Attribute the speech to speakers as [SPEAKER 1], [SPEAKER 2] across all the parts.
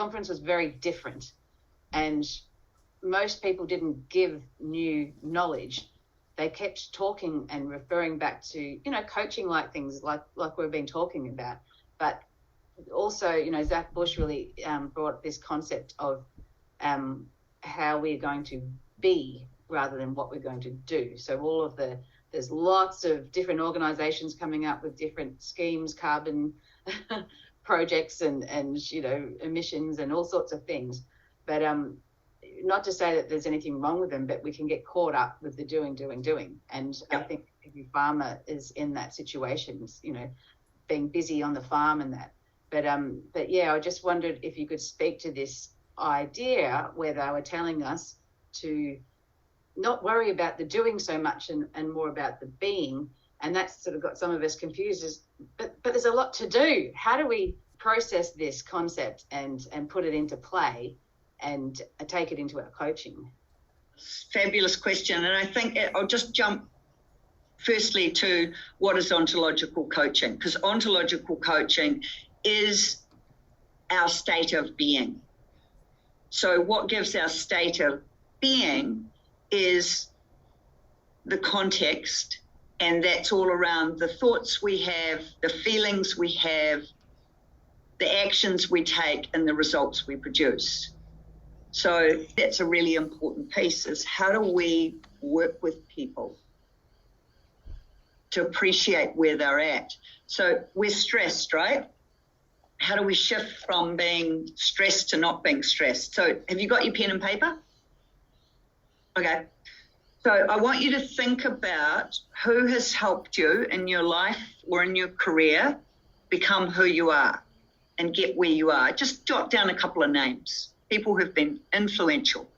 [SPEAKER 1] conference was very different, and most people didn't give new knowledge. They kept talking and referring back to, you know, coaching like things like we've been talking about. But also, you know, Zach Bush really brought this concept of how we're going to be rather than what we're going to do. So there's lots of different organizations coming up with different schemes, carbon projects and, you know, emissions and all sorts of things. But not to say that there's anything wrong with them, but we can get caught up with the doing. And I think every farmer is in that situation, you know, being busy on the farm and that. But yeah, I just wondered if you could speak to this idea where they were telling us to not worry about the doing so much and more about the being. And that's sort of got some of us confused. But there's a lot to do. How do we process this concept and put it into play and take it into our coaching?
[SPEAKER 2] Fabulous question. And I think I'll just jump firstly to what is ontological coaching, because ontological coaching is our state of being. So what gives our state of being is the context, and that's all around the thoughts we have, the feelings we have, the actions we take, and the results we produce. So that's a really important piece, is how do we work with people to appreciate where they're at? So we're stressed, right? How do we shift from being stressed to not being stressed? So have you got your pen and paper? Okay. So I want you to think about who has helped you in your life or in your career become who you are and get where you are. Just jot down a couple of names, people who've been influential.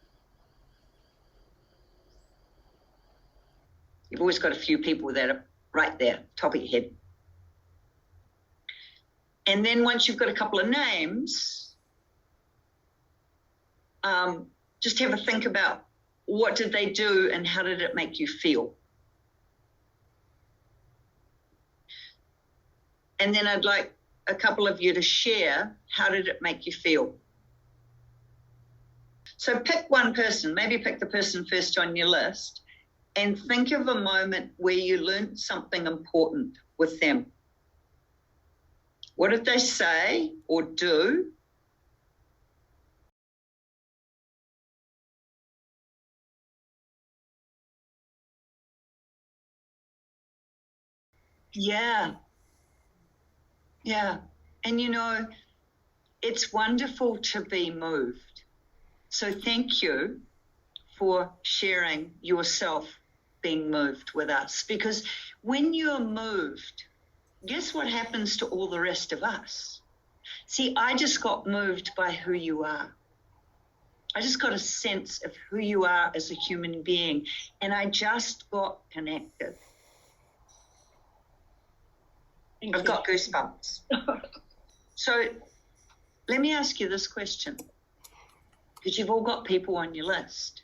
[SPEAKER 2] You've always got a few people that are right there, top of your head. And then once you've got a couple of names, just have a think about what did they do and how did it make you feel? And then I'd like a couple of you to share, how did it make you feel? So pick one person, maybe pick the person first on your list, and think of a moment where you learned something important with them. What did they say or do? Yeah. And you know, it's wonderful to be moved. So thank you for sharing yourself being moved with us, because when you're moved, guess what happens to all the rest of us? See, I just got moved by who you are. I just got a sense of who you are as a human being, and I just got connected. I've got goosebumps. So let me ask you this question, because you've all got people on your list.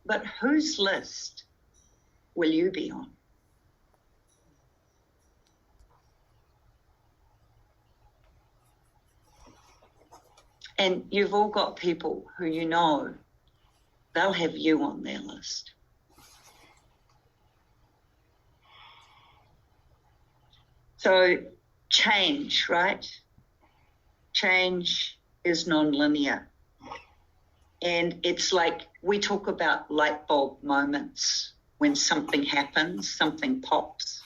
[SPEAKER 2] But whose list will you be on? And you've all got people who you know, they'll have you on their list. So change, right? Change is non-linear. And it's like we talk about light bulb moments when something happens, something pops,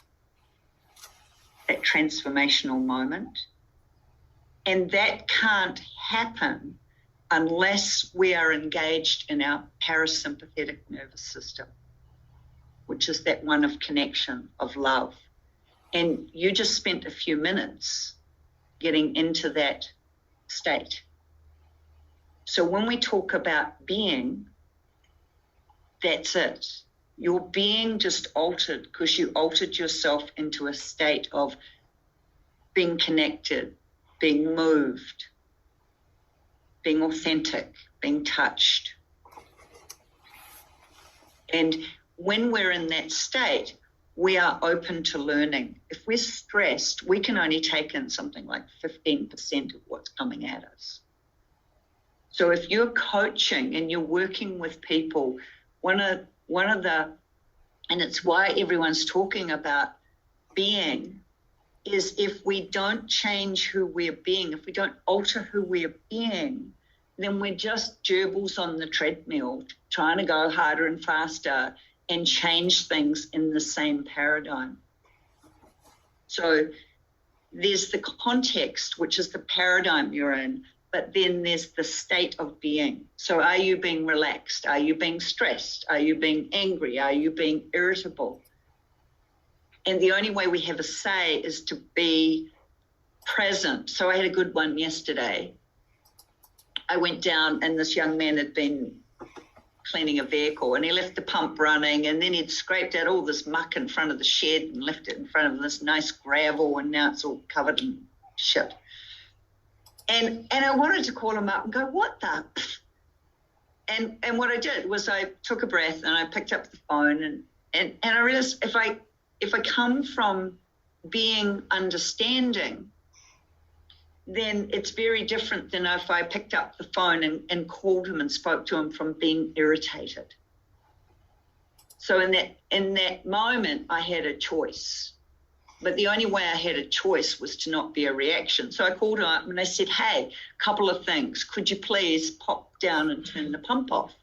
[SPEAKER 2] that transformational moment. And that can't happen unless we are engaged in our parasympathetic nervous system, which is that one of connection, of love. And you just spent a few minutes getting into that state. So when we talk about being, that's it. Your being just altered because you altered yourself into a state of being connected, being moved, being authentic, being touched. And when we're in that state, we are open to learning. If we're stressed, we can only take in something like 15% of what's coming at us. So if you're coaching and you're working with people, one of the, and it's why everyone's talking about being, is if we don't change who we're being, if we don't alter who we're being, then we're just gerbils on the treadmill trying to go harder and faster and change things in the same paradigm. So there's the context, which is the paradigm you're in, but then there's the state of being. So are you being relaxed? Are you being stressed? Are you being angry? Are you being irritable? And the only way we have a say is to be present. So I had a good one yesterday. I went down and this young man had been cleaning a vehicle and he left the pump running, and then he'd scraped out all this muck in front of the shed and left it in front of this nice gravel, and now it's all covered in shit. And I wanted to call him up and go, what the? And what I did was I took a breath and I picked up the phone and I realized if I come from being understanding, then it's very different than if I picked up the phone and called him and spoke to him from being irritated. So in that moment, I had a choice. But the only way I had a choice was to not be a reaction. So I called him up and I said, hey, a couple of things. Could you please pop down and turn the pump off?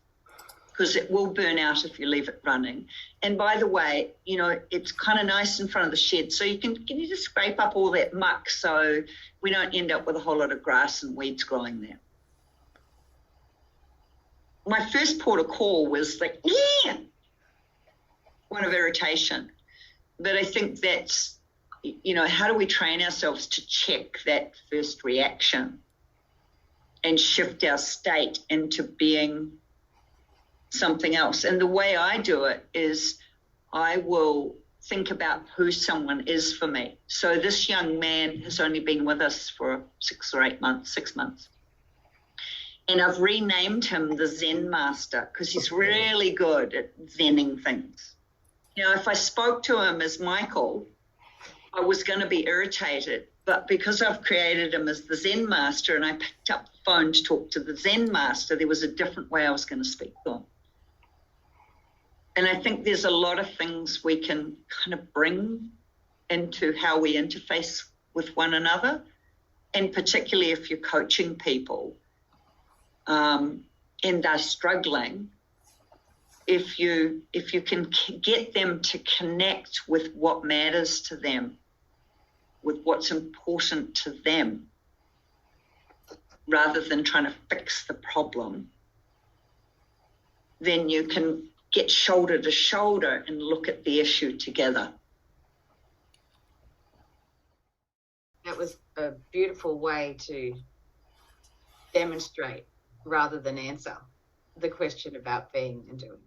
[SPEAKER 2] Because it will burn out if you leave it running. And by the way, you know, it's kind of nice in front of the shed. So can you just scrape up all that muck so we don't end up with a whole lot of grass and weeds growing there? My first port of call was like, yeah, one of irritation. But I think that's, you know, how do we train ourselves to check that first reaction and shift our state into being something else? And the way I do it is I will think about who someone is for me. So this young man has only been with us for 6 months. And I've renamed him the Zen Master because he's really good at zenning things. You know, if I spoke to him as Michael, I was going to be irritated. But because I've created him as the Zen Master and I picked up the phone to talk to the Zen Master, there was a different way I was going to speak to him. And I think there's a lot of things we can kind of bring into how we interface with one another. And particularly if you're coaching people and they're struggling, if you can get them to connect with what matters to them, with what's important to them, rather than trying to fix the problem, then you can get shoulder to shoulder and look at the issue together.
[SPEAKER 1] That was a beautiful way to demonstrate rather than answer the question about being and doing.